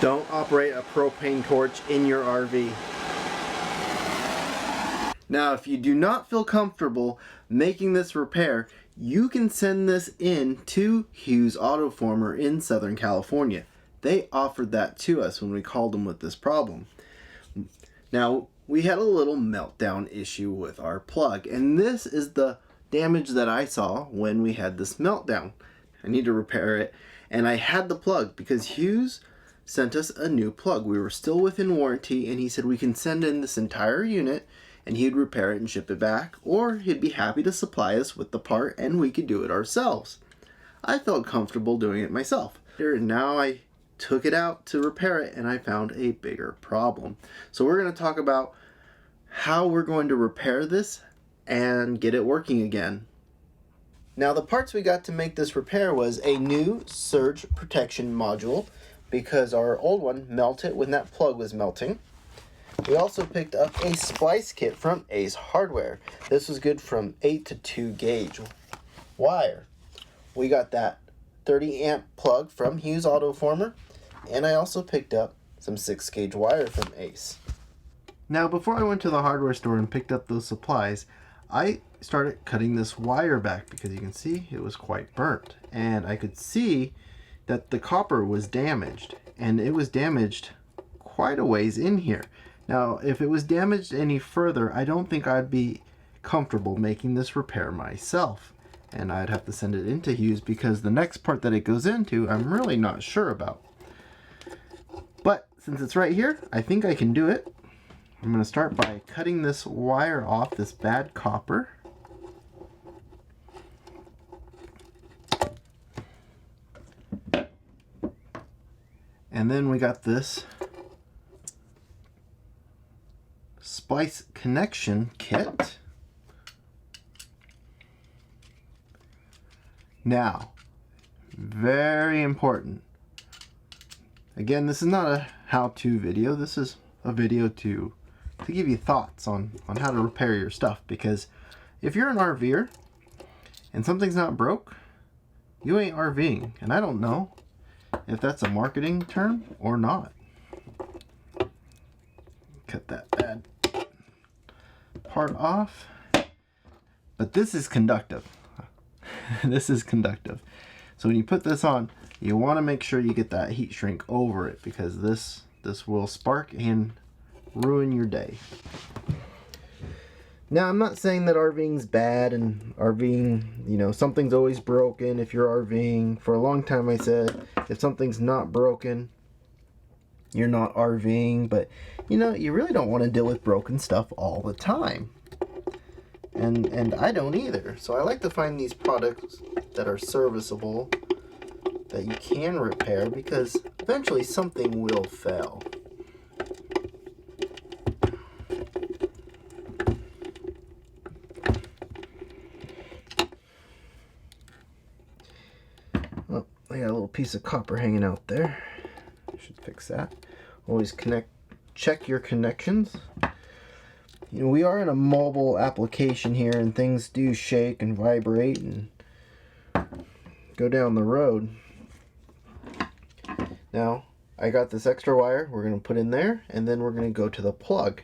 Don't operate a propane torch in your RV. Now, if you do not feel comfortable making this repair, you can send this in to Hughes Autoformer in Southern California. They offered that to us when we called them with this problem. Now, we had a little meltdown issue with our plug, and this is the damage that I saw when we had this meltdown. I need to repair it, and I had the plug because Hughes sent us a new plug. We were still within warranty, and he said we can send in this entire unit and he'd repair it and ship it back, or he'd be happy to supply us with the part and we could do it ourselves. I felt comfortable doing it myself. Now I took it out to repair it and I found a bigger problem. So we're going to talk about how we're going to repair this and get it working again. Now, the parts we got to make this repair was a new surge protection module because our old one melted when that plug was melting. We also picked up a splice kit from Ace Hardware. This was good from 8 to 2 gauge wire. We got that 30 amp plug from Hughes Autoformer, and I also picked up some 6 gauge wire from Ace. Now, before I went to the hardware store and picked up those supplies, I started cutting this wire back because you can see it was quite burnt, and I could see that the copper was damaged, and it was damaged quite a ways in here. Now, if it was damaged any further, I don't think I'd be comfortable making this repair myself, and I'd have to send it into Hughes because the next part that it goes into I'm really not sure about. But since it's right here, I think I can do it. I'm going to start by cutting this wire off, this bad copper. And then we got this splice connection kit. Now, very important. Again, this is not a how-to video. This is a video to give you thoughts on how to repair your stuff, because if you're an RVer and something's not broke, you ain't RVing, and I don't know if that's a marketing term or not. Cut that bad part off, but this is conductive. This is conductive. So when you put this on, you want to make sure you get that heat shrink over it, because this will spark and ruin your day. Now, I'm not saying that RVing's bad and RVing, you know, something's always broken if you're RVing. For a long time I said if something's not broken, you're not RVing, but you know, you really don't want to deal with broken stuff all the time. And I don't either. So I like to find these products that are serviceable, that you can repair, because eventually something will fail. Oh, I got a little piece of copper hanging out there. I should fix that. Always check your connections. You know, we are in a mobile application here, and things do shake and vibrate and go down the road. Now, I got this extra wire we're going to put in there, and then we're going to go to the plug.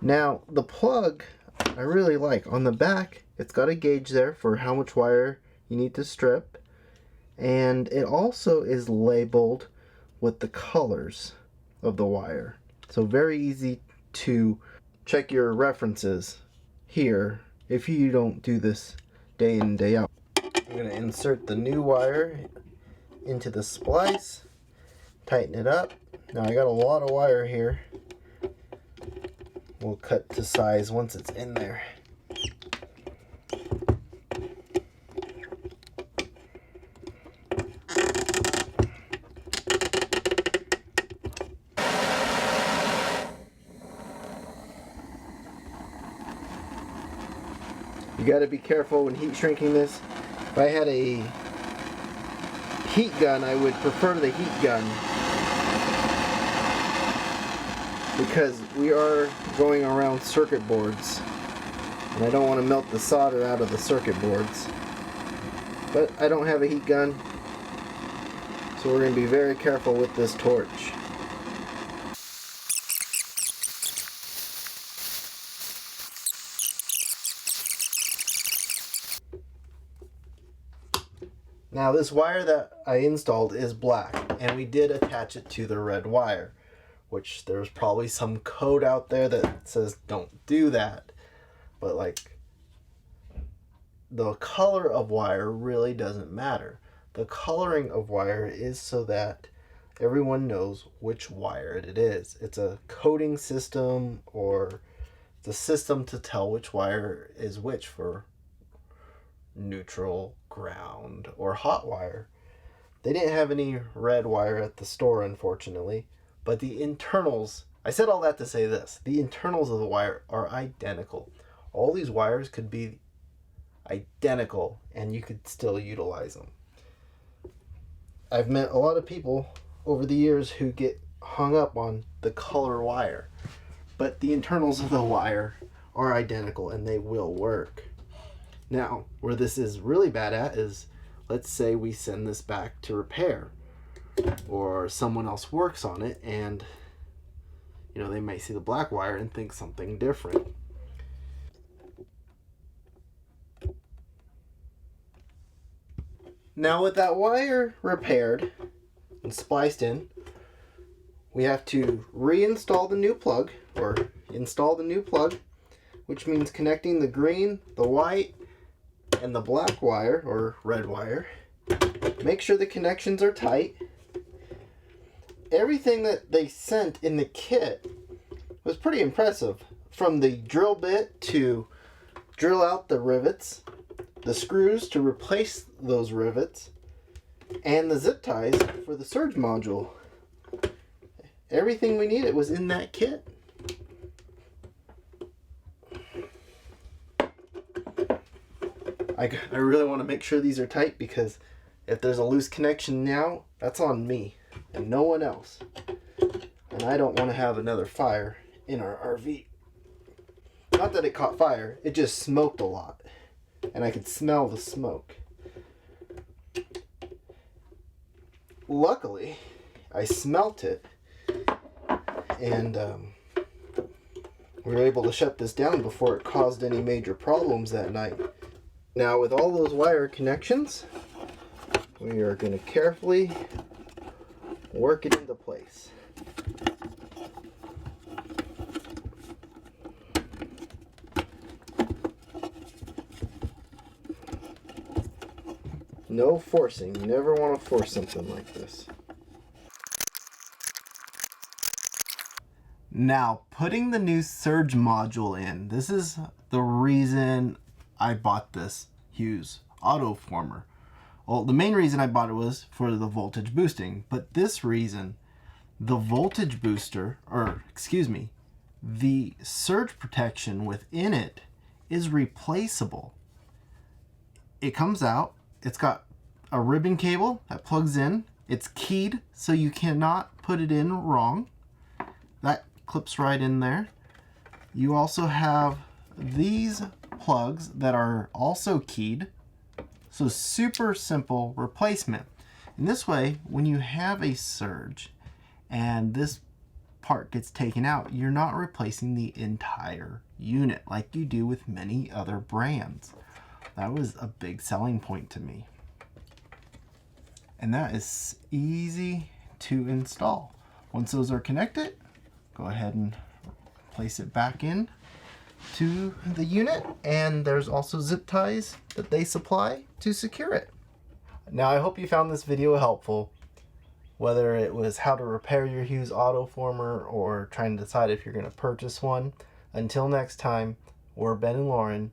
Now, the plug I really like. On the back, it's got a gauge there for how much wire you need to strip, and it also is labeled with the colors of the wire. So very easy to check your references here if you don't do this day in and day out. I'm going to insert the new wire into the splice, tighten it up. Now I got a lot of wire here. We'll cut to size once it's in there. You got to be careful when heat shrinking this. If I had a heat gun, I would prefer the heat gun, because we are going around circuit boards and I don't want to melt the solder out of the circuit boards. But I don't have a heat gun, So we're going to be very careful with this torch. Now this wire that I installed is black, and we did attach it to the red wire, which there's probably some code out there that says don't do that. But like, the color of wire really doesn't matter. The coloring of wire is so that everyone knows which wire it is. It's a coding system, or the system to tell which wire is which for neutral, ground, or hot wire. They didn't have any red wire at the store, unfortunately, but the internals, I said all that to say this, the internals of the wire are identical. All these wires could be identical and you could still utilize them. I've met a lot of people over the years who get hung up on the color wire, but the internals of the wire are identical and they will work. Now, where this is really bad at is, let's say we send this back to repair, or someone else works on it and, you know, they may see the black wire and think something different. Now with that wire repaired and spliced in, we have to reinstall the new plug, or install the new plug, which means connecting the green, the white, and the black wire, or red wire. Make sure the connections are tight. Everything that they sent in the kit was pretty impressive. From the drill bit to drill out the rivets, the screws to replace those rivets, and the zip ties for the surge module. Everything we needed was in that kit. I really want to make sure these are tight, because if there's a loose connection now, that's on me and no one else. And I don't want to have another fire in our RV. Not that it caught fire, it just smoked a lot. And I could smell the smoke. Luckily, I smelt it, and we were able to shut this down before it caused any major problems that night. Now with all those wire connections, we are going to carefully work it into place. No forcing. You never want to force something like this. Now, putting the new surge module in. This is the reason I bought this Hughes Autoformer. Well, the main reason I bought it was for the voltage boosting, but this reason, the voltage booster, or excuse me, the surge protection within it is replaceable. It comes out, it's got a ribbon cable that plugs in, it's keyed so you cannot put it in wrong. That clips right in there. You also have these plugs that are also keyed. So super simple replacement. And this way, when you have a surge and this part gets taken out, you're not replacing the entire unit like you do with many other brands. That was a big selling point to me. And that is easy to install. Once those are connected, go ahead and place it back in to the unit, and there's also zip ties that they supply to secure it. Now I hope you found this video helpful, whether it was how to repair your Hughes Autoformer or trying to decide if you're going to purchase one. Until next time, we're Ben and Lauren.